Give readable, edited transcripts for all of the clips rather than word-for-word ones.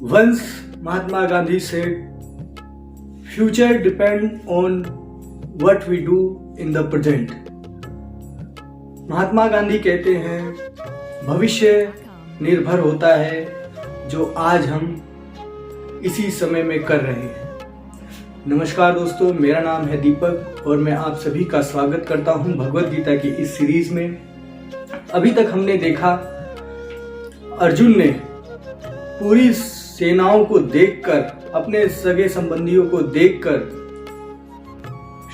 Once Mahatma Gandhi said, "Future depends on what we do in the present." Mahatma Gandhi कहते हैं भविष्य निर्भर होता है जो आज हम इसी समय में कर रहे हैं। नमस्कार दोस्तों, मेरा नाम है दीपक और मैं आप सभी का स्वागत करता हूं भगवत गीता की इस सीरीज में। अभी तक हमने देखा अर्जुन ने पूरी सेनाओं को देखकर, अपने सगे संबंधियों को देखकर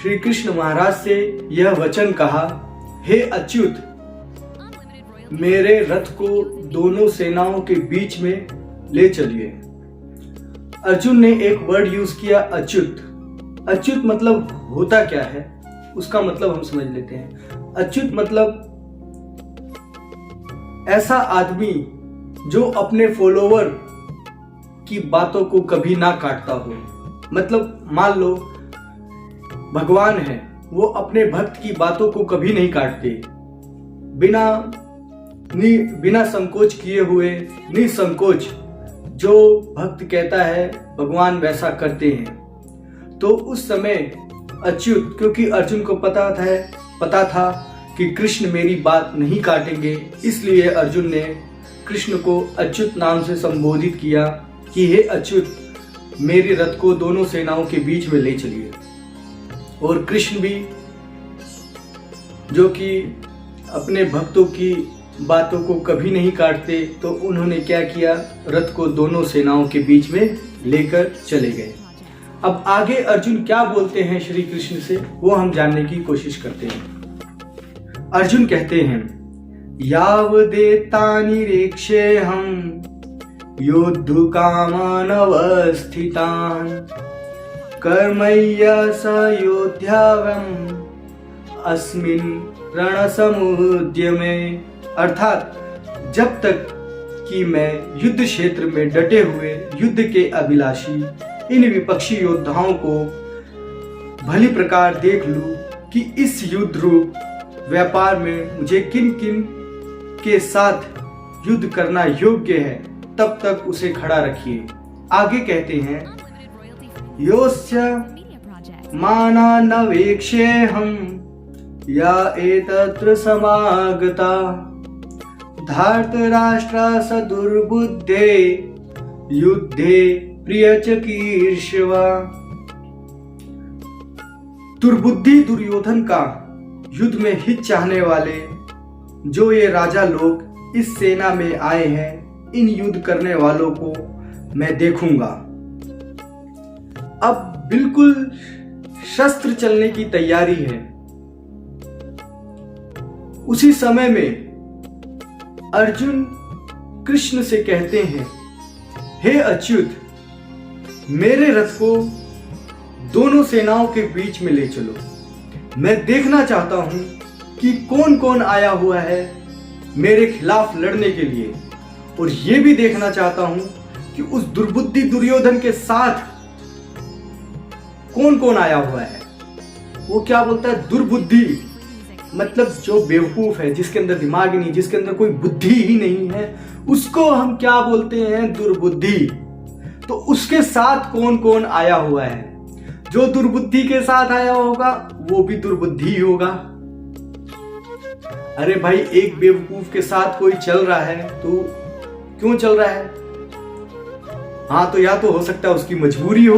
श्री कृष्ण महाराज से यह वचन कहा, हे अच्युत, मेरे रथ को दोनों सेनाओं के बीच में ले चलिए। अर्जुन ने एक वर्ड यूज किया, अच्युत। अच्युत मतलब होता क्या है, उसका मतलब हम समझ लेते हैं। अच्युत मतलब ऐसा आदमी जो अपने फॉलोवर की बातों को कभी ना काटता हो। मतलब मान लो भगवान है, वो अपने भक्त की बातों को कभी नहीं काटते, बिना संकोच किए हुए, निसंकोच जो भक्त कहता है भगवान वैसा करते हैं। तो उस समय अच्युत, क्योंकि अर्जुन को पता था कि कृष्ण मेरी बात नहीं काटेंगे, इसलिए अर्जुन ने कृष्ण को अच्युत नाम से संबोधित किया कि हे अच्युत, मेरे रथ को दोनों सेनाओं के बीच में ले चलिए। और कृष्ण भी, जो कि अपने भक्तों की बातों को कभी नहीं काटते, तो उन्होंने क्या किया, रथ को दोनों सेनाओं के बीच में लेकर चले गए। अब आगे अर्जुन क्या बोलते हैं श्री कृष्ण से, वो हम जानने की कोशिश करते हैं। अर्जुन कहते हैं, यावदेतानि रेक्षेऽहं योद्धुकामान् अवस्थितान् कर्मय्य सयोध्यावम् अस्मिन् रणसमुद्यमे। अर्थात जब तक कि मैं युद्ध क्षेत्र में डटे हुए युद्ध के अभिलाषी इन विपक्षी योद्धाओं को भली प्रकार देख लूं कि इस युद्ध रूप व्यापार में मुझे किन किन के साथ युद्ध करना योग्य है, तब तक उसे खड़ा रखिए। आगे कहते हैं, योस्य मानानवेक्षेऽहं या एतत्र समागता धार्तराष्ट्र दुर्बुद्धे युद्धे प्रियचिकीर्षवा। दुर्बुद्धि दुर्योधन का युद्ध में हित चाहने वाले जो ये राजा लोग इस सेना में आए हैं, इन युद्ध करने वालों को मैं देखूंगा। अब बिल्कुल शस्त्र चलने की तैयारी है। उसी समय में अर्जुन कृष्ण से कहते हैं, हे अच्युत, मेरे रथ को दोनों सेनाओं के बीच में ले चलो। मैं देखना चाहता हूं कि कौन कौन आया हुआ है मेरे खिलाफ लड़ने के लिए, और यह भी देखना चाहता हूं कि उस दुर्बुद्धि दुर्योधन के साथ कौन कौन आया हुआ है। वो क्या बोलता है, दुर्बुद्धि मतलब जो बेवकूफ है, जिसके अंदर दिमाग ही नहीं, जिसके अंदर कोई बुद्धि ही नहीं है, उसको हम क्या बोलते हैं, दुर्बुद्धि। तो उसके साथ कौन कौन आया हुआ है, जो दुर्बुद्धि के साथ आया होगा वो भी दुर्बुद्धि ही होगा। अरे भाई, एक बेवकूफ के साथ कोई चल रहा है तो क्यों चल रहा है? हाँ, तो या तो हो सकता है उसकी मजबूरी हो,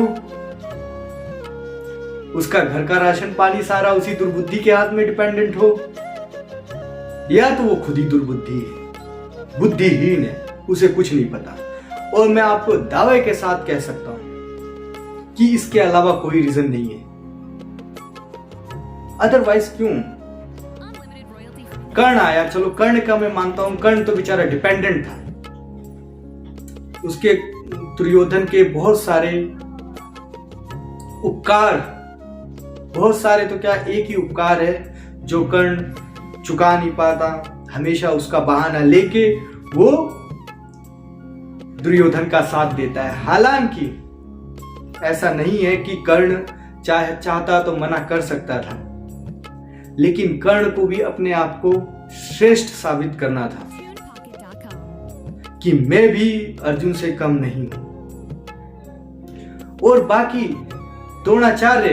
उसका घर का राशन पानी सारा उसी दुर्बुद्धि के हाथ में डिपेंडेंट हो, या तो वो खुद ही दुर्बुद्धि है, बुद्धिहीन है, उसे कुछ नहीं पता। और मैं आपको दावे के साथ कह सकता हूं कि इसके अलावा कोई रीजन नहीं है। अदरवाइज क्यों? कर्ण आया, चलो कर्ण का मैं मानता हूं, कर्ण तो बेचारा डिपेंडेंट था। उसके दुर्योधन के बहुत सारे उपकार, बहुत सारे तो क्या, एक ही उपकार है जो कर्ण चुका नहीं पाता। हमेशा उसका बहाना लेके वो दुर्योधन का साथ देता है। हालांकि ऐसा नहीं है कि कर्ण चाहता तो मना कर सकता था, लेकिन कर्ण को भी अपने आप को श्रेष्ठ साबित करना था कि मैं भी अर्जुन से कम नहीं हूं। और बाकी द्रोणाचार्य,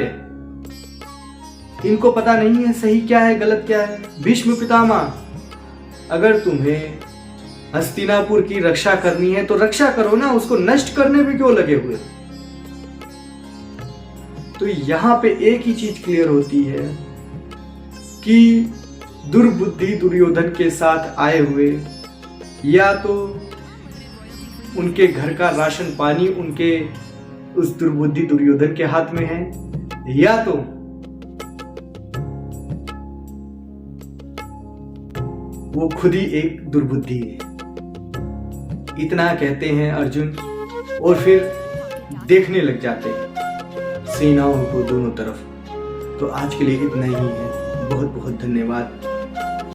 इनको पता नहीं है सही क्या है गलत क्या है। भीष्म पितामह, अगर तुम्हें हस्तिनापुर की रक्षा करनी है तो रक्षा करो ना, उसको नष्ट करने में क्यों लगे हुए। तो यहां पे एक ही चीज क्लियर होती है कि दुर्बुद्धि दुर्योधन के साथ आए हुए, या तो उनके घर का राशन पानी उनके उस दुर्बुद्धि दुर्योधन के हाथ में है, या तो वो खुद ही एक दुर्बुद्धि है। इतना कहते हैं अर्जुन और फिर देखने लग जाते हैं सेनाओं को दोनों तरफ। तो आज के लिए इतना ही है। बहुत बहुत धन्यवाद।